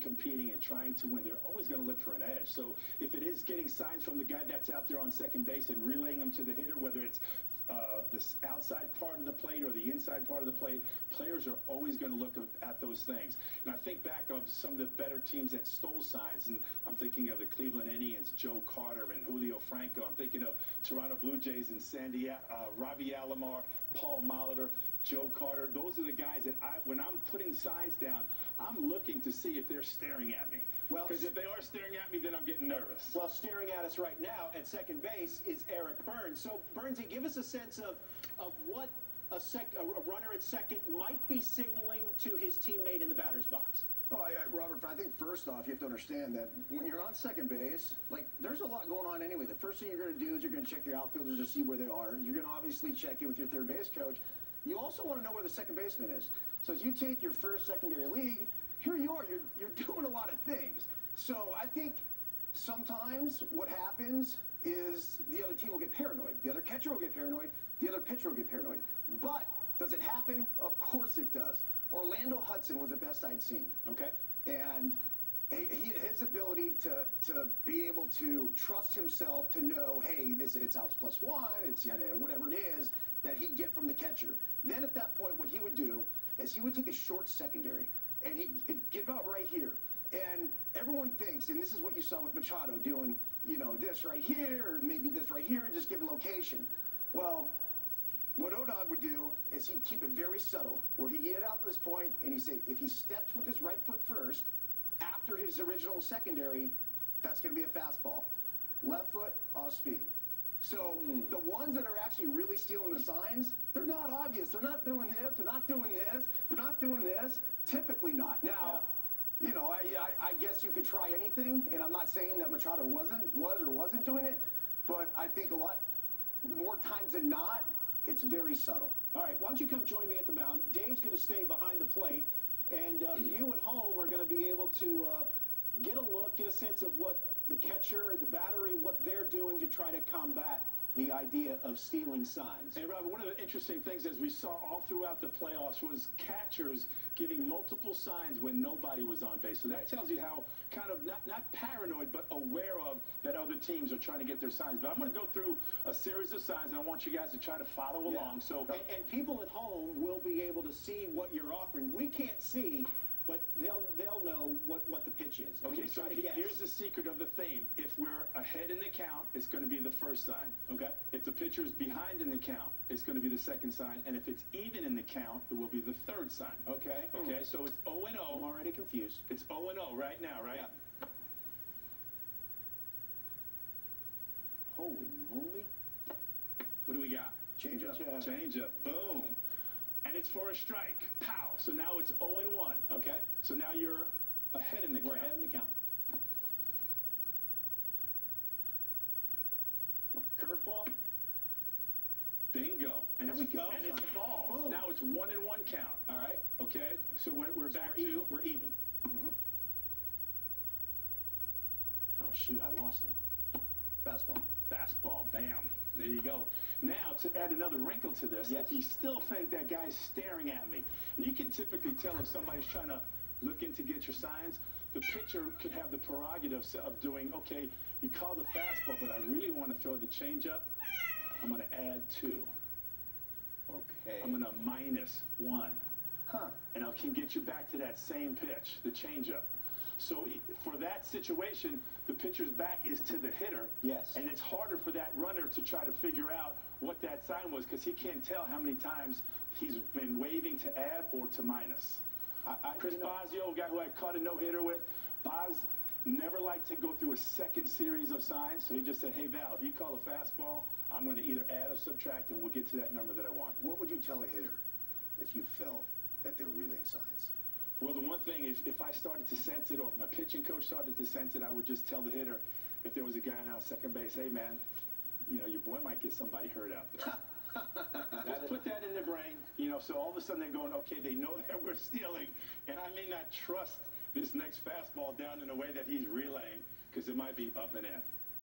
competing and trying to win, they're always going to look for an edge. So if it is getting signs from the guy that's out there on second base and relaying them to the hitter, whether it's this outside part of the plate or the inside part of the plate, players are always going to look at those things. And I think back of some of the better teams that stole signs, and I'm thinking of the Cleveland Indians, Joe Carter and Julio Franco. I'm thinking of Toronto Blue Jays and Robbie Alomar, Paul Molitor, Joe Carter. Those are the guys that when I'm putting signs down, I'm looking to see if they're staring at me. Well, because if they are staring at me, then I'm getting nervous. Well, staring at us right now at second base is Eric Byrnes. So, Byrnesy, give us a sense of what a runner at second might be signaling to his teammate in the batter's box. Oh, Robert, I think first off, you have to understand that when you're on second base, like, there's a lot going on anyway. The first thing you're going to do is you're going to check your outfielders to see where they are. You're going to obviously check in with your third base coach. You also want to know where the second baseman is. So as you take your first secondary league, here you are. You're doing a lot of things. So I think sometimes what happens is the other team will get paranoid. The other catcher will get paranoid. The other pitcher will get paranoid. But does it happen? Of course it does. Orlando Hudson was the best I'd seen. Okay. And his ability to be able to trust himself to know, hey, it's outs +1, it's whatever it is that he'd get from the catcher. Then at that point, what he would do is he would take a short secondary and he'd get about right here. And everyone thinks, and this is what you saw with Machado doing, this right here, or maybe this right here, and just giving location. Well, what O-Dog would do is he'd keep it very subtle, where he'd get out to this point, and he'd say, if he steps with his right foot first, after his original secondary, that's going to be a fastball. Left foot, off speed. So the ones that are actually really stealing the signs, they're not obvious. They're not doing this. They're not doing this. They're not doing this. Typically not. Now, I guess you could try anything, and I'm not saying that Machado was or wasn't doing it, but I think a lot more times than not, it's very subtle. All right, why don't you come join me at the mound? Dave's going to stay behind the plate, and you at home are going to be able to get a look, get a sense of what the catcher, the battery, what they're doing to try to combat the idea of stealing signs. And Robert, one of the interesting things, as we saw all throughout the playoffs, was catchers giving multiple signs when nobody was on base. So that tells you how kind of not paranoid, but aware of that other teams are trying to get their signs. But I'm going to go through a series of signs, and I want you guys to try to follow along. So and people at home will be able to see what you're offering. We can't see, but they'll know what the pitch is. Okay, so here's the secret of the theme. If we're ahead in the count, it's going to be the first sign. Okay. If the pitcher is behind in the count, it's going to be the second sign. And if it's even in the count, it will be the third sign. Okay. Okay, so it's 0-0. I'm already confused. It's 0-0 right now, right? Yeah. Holy moly. What do we got? Change up. Change up. Boom. And it's for a strike. Pow. So now it's 0-1. Okay. So now you're ahead in the count. We're ahead in the count. Curveball. Bingo. And there we go. And it's a ball. Boom. Now it's 1-1 count. All right. Okay. So we're back to we're even. Oh shoot! I lost it. Fastball. Fastball. Bam. There you go. Now, to add another wrinkle to this, if you still think that guy's staring at me, and you can typically tell if somebody's trying to look in to get your signs, the pitcher could have the prerogative of doing, okay, you call the fastball, but I really want to throw the changeup. I'm going to add 2. Okay. I'm going to -1. And I can get you back to that same pitch, the changeup. So for that situation, the pitcher's back is to the hitter. Yes. And it's harder for that runner to try to figure out what that sign was because he can't tell how many times he's been waving to add or to minus. Chris Bosio, a guy who I caught a no-hitter with, Boz never liked to go through a second series of signs, so he just said, hey, Val, if you call a fastball, I'm going to either add or subtract, and we'll get to that number that I want. What would you tell a hitter if you felt that they were relaying signs? Well, the one thing is, if I started to sense it, or if my pitching coach started to sense it, I would just tell the hitter, if there was a guy on second base, hey, man, your boy might get somebody hurt out there. Just put that in their brain, so all of a sudden they're going, okay, they know that we're stealing, and I may not trust this next fastball down in the way that he's relaying, because it might be up and in.